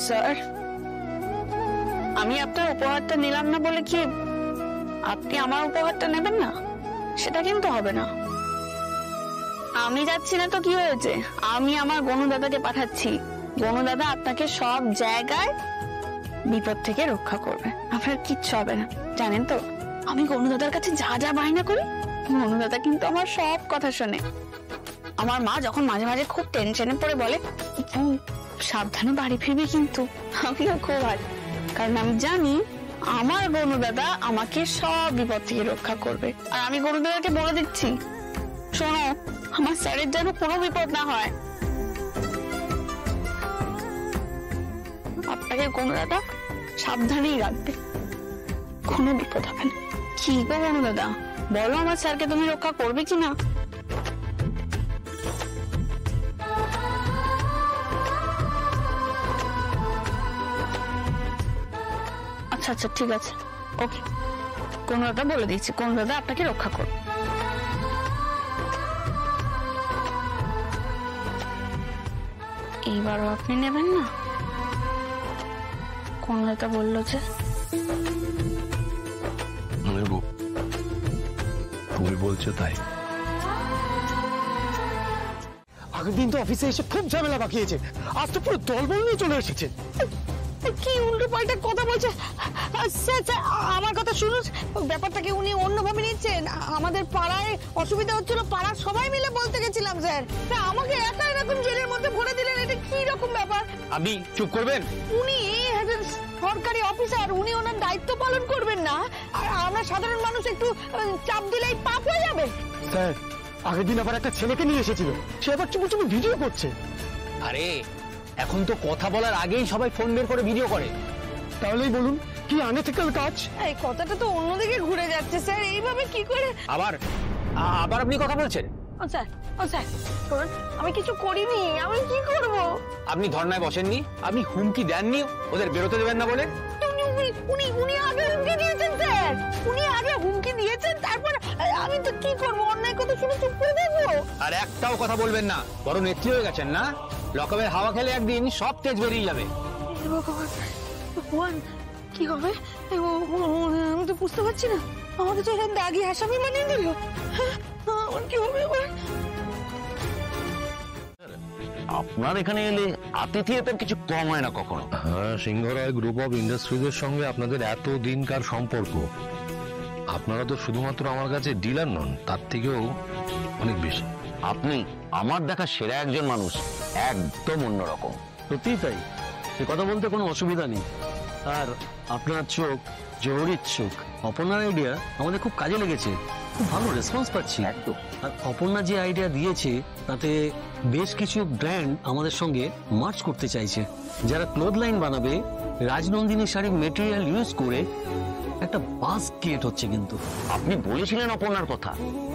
Sir, আমি আপনার উপহারটা নিলাম না বলে কি আপনি আমার উপহারটা নেবেন না? সেটা কিন্তু হবে না। আমি যাচ্ছি না তো কি হয়েছে, আমি আমার গনু দাদাকে পাঠাচ্ছি। গনু দাদা আপনাকে সব জায়গায় বিপদ থেকে রক্ষা করবে, আপনার কিচ্ছু হবে না। জানেন তো, আমি গনু দাদার কাছে যা যা বায়না করি, গনু দাদা কিন্তু আমার সব কথা শোনে। আমার মা যখন মাঝে মাঝে খুব টেনশনে পড়ে বলে সাবধানে বাড়ি ফিরবি, কিন্তু আমি না খুব ভালো, কারণ আমি জানি আমার গনু দাদা আমাকে সব বিপদ থেকে রক্ষা করবে। আর আমি গনু দাদাকে বলে দিচ্ছি, শোনো, আমার স্যারের যেন কোনো বিপদ না হয়। আপনাকে গনু দাদা সাবধানেই রাখবে, কোনো বিপদ হবে না। কি গো গনু দাদা, বলো আমার স্যারকে তুমি রক্ষা করবে কিনা? আচ্ছা আচ্ছা ঠিক আছে, ওকে, গনু দাদা বলে দিচ্ছি, গনু দাদা আপনাকে রক্ষা করবে। এইবারও আপনি নেবেন না? গনু দাদা বললো যে নেব, তুমি বলছো তাই। আগের দিন তো অফিসে এসে খুব ঝামেলা বাকিয়েছে, আজ তো পুরো দলবল নিয়ে চলে এসেছে। কি উল্টো পাল্টা কথা বলছে। স্যার স্যার, আমার কথা শুনুন, ব্যাপারটাকে উনি অন্যভাবে নিচ্ছেন। আমাদের পাড়ায় অসুবিধা হচ্ছিল, পাড়ার সবাই মিলে বলতে গেছিলাম স্যার, আমাকে একা এরকম জেলের মধ্যে ভরে দিলেন, এটা কি রকম ব্যাপার? আপনি চুপ করবেন। উনি একজন সরকারি অফিসার, উনি ওনার দায়িত্ব পালন করবেন না, আর আমরা সাধারণ মানুষ একটু চাপ দিলেই পাপ হয়ে যাবে। স্যার, আগের দিন আবার একটা ছেলেকে নিয়ে এসেছিল, সে আবার চুপি চুপি ভিডিও করছে। আরে এখন তো কথা বলার আগেই সবাই ফোন বের করে ভিডিও করে। তাহলেই বলুন কি আনএথিক্যাল কাজ? এই কথাটা তো অন্যদিকে ঘুরে যাচ্ছে স্যার, এইভাবে কি করে? আবার আবার আপনি কথা বলছেন? ও স্যার, ও স্যার, শুনুন, আমি কিছু করিনি, আমি কি করব? আপনি ধর্নায় বসেননি, আপনি হুমকি দেননি ওদের বেরোতে দেবেন না বলে? উনি আগে হুমকি দিয়েছেন স্যার, উনি আগে হুমকি দিয়েছেন, তারপর আমি তো কি করবো, অন্যায় কথা শুনে চুপ করে দেবো? আর একটাও কথা বলবেন না, বড় নেত্রী হয়ে গেছেন না, লকআপের হাওয়া খেলে একদিন সব তেজ বেরিয়ে যাবে। ভগবান, কি হবে? আমি তো বুঝতে পারছি না, আমাকে তো এরকম দাগি আসামি বানিয়ে দিল, আমার কি হবে এবার? আপনার এখানে এলে আতিথেয়তার কিছু কম হয় না কখনো। হ্যাঁ, সিংহরায় গ্রুপ অফ ইন্ডাস্ট্রিজের সঙ্গে আপনাদের এত দিনকার সম্পর্ক, আপনারা তো শুধুমাত্র আমার কাছে ডিলার নন, তার থেকেও অনেক বেশি। আপনি আমার দেখা সেরা একজন মানুষ, একদম অন্যরকম। সত্যি তাই, সে কথা বলতে কোনো অসুবিধা নেই। আর আপনার চোখ, জহরির চোখ, অপর্ণার আইডিয়া আমাদের খুব কাজে লেগেছে, খুব ভালো রেসপন্স পাচ্ছি। একদম। আর অপর্ণা যে আইডিয়া দিয়েছে তাতে বেশ কিছু ব্র্যান্ড আমাদের সঙ্গে মার্চ করতে চাইছে, যারা ক্লোথ লাইন বানাবে রাজনন্দিনী শাড়ির মেটেরিয়াল ইউজ করে। একটা বাস ক্রিয়েট হচ্ছে কিন্তু। আপনি বলেছিলেন অপর্ণার কথা,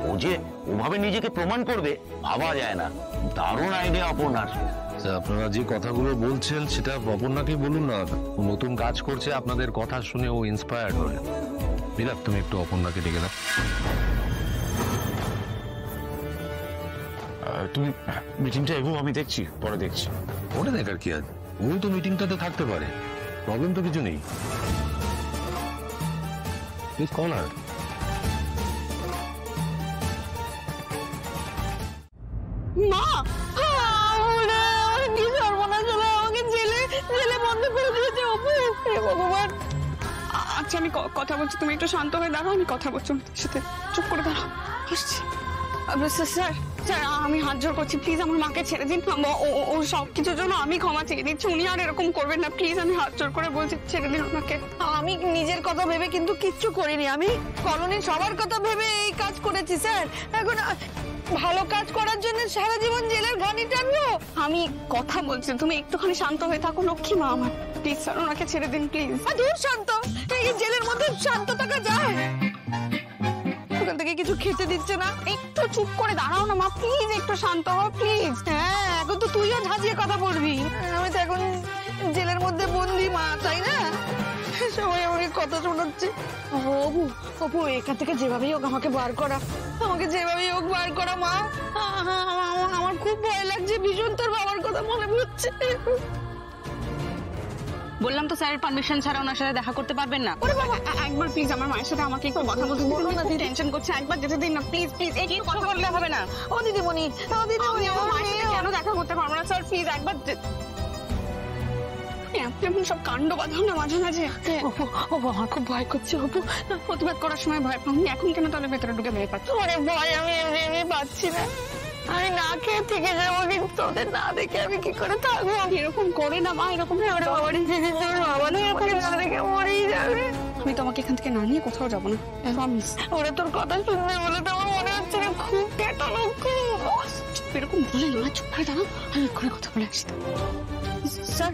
ও যে ওভাবে নিজেকে প্রমাণ করবে ভাবা যায় না। দারুণ আইডিয়া অপর্ণার। আপনারা যে কথাগুলো বলছেন সেটা অপর্ণাকে বলুন না, ও নতুন কাজ করছে, আপনাদের কথা শুনে ও ইন্সপায়ার্ড হবে। বিলাপ, তুমি একটু অপর্ণাকে ডেকে দাও। তুমি মিটিংটা এগো, আমি দেখছি, পরে দেখছি। পরে দেখার কি আছে, ও তো মিটিংটাতে থাকতে পারে, প্রবলেম তো কিছু নেই। প্লিজ কল আর। মা, কি সর্বনাশ হলো, আমাকে জেলে বন্ধ করে দিয়েছে অপু। হে ভগবান। আচ্ছা আমি কথা বলছি, তুমি একটু শান্ত হয়ে দাঁড়াও, আমি কথা বলছি ওর সাথে, চুপ করে দাঁড়াও। আসছি। স্যার স্যার, আমি হাত জোর করছি, প্লিজ আমার মাকে ছেড়ে দিন। ও সবকিছুর জন্য আমি ক্ষমা চেয়ে দিচ্ছি, উনি আর এরকম করবেন না, প্লিজ আমি হাত জোর করে বলছি, ছেড়ে দিন ওনাকে। আমি নিজের কথা ভেবে কিন্তু কিচ্ছু করিনি, আমি কলোনির সবার কথা ভেবে এই কাজ করেছি স্যার। এখন ভালো কাজ করার জন্য সারা জীবন জেলের ঘানি টানবো? আমি কথা বলছি, তুমি একটুখানি শান্ত হয়ে থাকো, লক্ষ্মী মা আমার। প্লিজ স্যার, ওনাকে ছেড়ে দিন প্লিজ। দূর শান্ত, এই জেলের মধ্যে শান্ত থাকা যায়? ওখান থেকে কিছু খেতে দিচ্ছে না। একটু চুপ করে দাঁড়াও না মা, প্লিজ একটু শান্ত হও প্লিজ। হ্যাঁ, এখন তো তুইও ঝাঁঝিয়ে কথা বলবি, আমি তো এখন জেলের মধ্যে বন্দি মা, তাই না? সবাই আমাকে কথা শোনাচ্ছে। অপু, এখান থেকে যেভাবেই হোক আমাকে বার করা, আমাকে যেভাবেই হোক বার করা মা। আমার খুব ভয় লাগছে, ভীষণ তোর বাবার কথা মনে পড়ছে। বললাম তো স্যারের পারমিশন ছাড়া ওনার সাথে দেখা করতে পারবেন না। একবার প্লিজ আমার মায়ের সাথে আমাকে একটু কথা বলতে দিন না, টেনশন করছে, একবার যেতে দিন না প্লিজ প্লিজ। একটু কথা বললে হবে না? ও দিদিমণি, ও দিদিমণি, আমার মায়ের সাথে কেন দেখা করতে পারবো না স্যার? প্লিজ একবার আপনি এখন সব কাণ্ড বাঁধান না মাঝে মাঝে। ও আমার খুব ভয় করছে অপু, প্রতিবাদ করার সময় ভয় পাবো, এখন কেন তাহলে ভেতরে ঢুকে ভয় পাচ্ছি? আরে ভয় আমি এমনি এমনি পাচ্ছি না, আমি না খেয়ে থেকে যাবো, কিন্তু তোদের না দেখে আমি কি করে থাকবো? এরকম করে না মা, এরকম বাবারই দিদি, তোর বাবা না এরকম না দেখে মরেই যাবে। আমি তোমাকে এখান থেকে না নিয়ে কোথাও যাবো না, প্রমিস। ওরা তোর কথা শুনবে বলে তো আমার মনে হচ্ছে না খুব পেটানো, খুব। এরকম বলে না, চুপ করে দাঁড়াও, আমি এক্ষুনি কথা বলে আসি। স্যার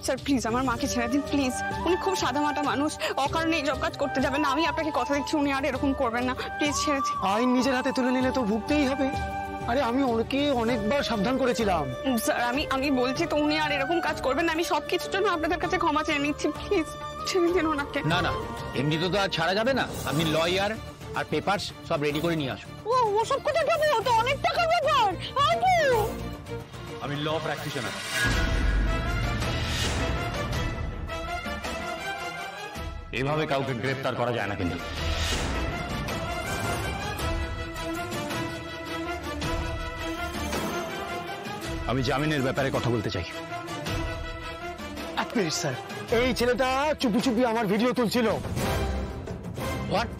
স্যার প্লিজ আমার মাকে ছেড়ে দিন প্লিজ, উনি খুব সাদামাটা মানুষ, অকারণে এইসব কাজ করতে যাবেন না। আমি আপনাকে কথা দিচ্ছি উনি আর এরকম করবেন না, প্লিজ ছেড়ে দিন। আইন নিজের হাতে তুলে নিলে তো ভুগতেই হবে। আরে আমি ওকে অনেকবার সাবধান করেছিলাম। স্যার আমি বলছি তো উনি আর এরকম কাজ করবেন না, আমি সবকিছুর জন্য আপনাদের কাছে ক্ষমা চেয়ে নিচ্ছি, প্লিজ ছেড়ে দিন ওনাকে। না না, এমনিতে তো আর ছাড়া যাবে না। আপনি লয়ার আর পেপারস সব রেডি করে নিয়ে আসুন। ও ওসব কোথায় পাবে? ও তো অনেক টাকার ব্যাপার। আমি ল প্র্যাকটিশনার। এভাবে কাউকে গ্রেফতার করা যায় না কিন্তু। আমি জামিনের ব্যাপারে কথা বলতে চাই। এক মিনিট স্যার, এই ছেলেটা চুপি চুপি আমার ভিডিও তুলছিল। হোয়াট?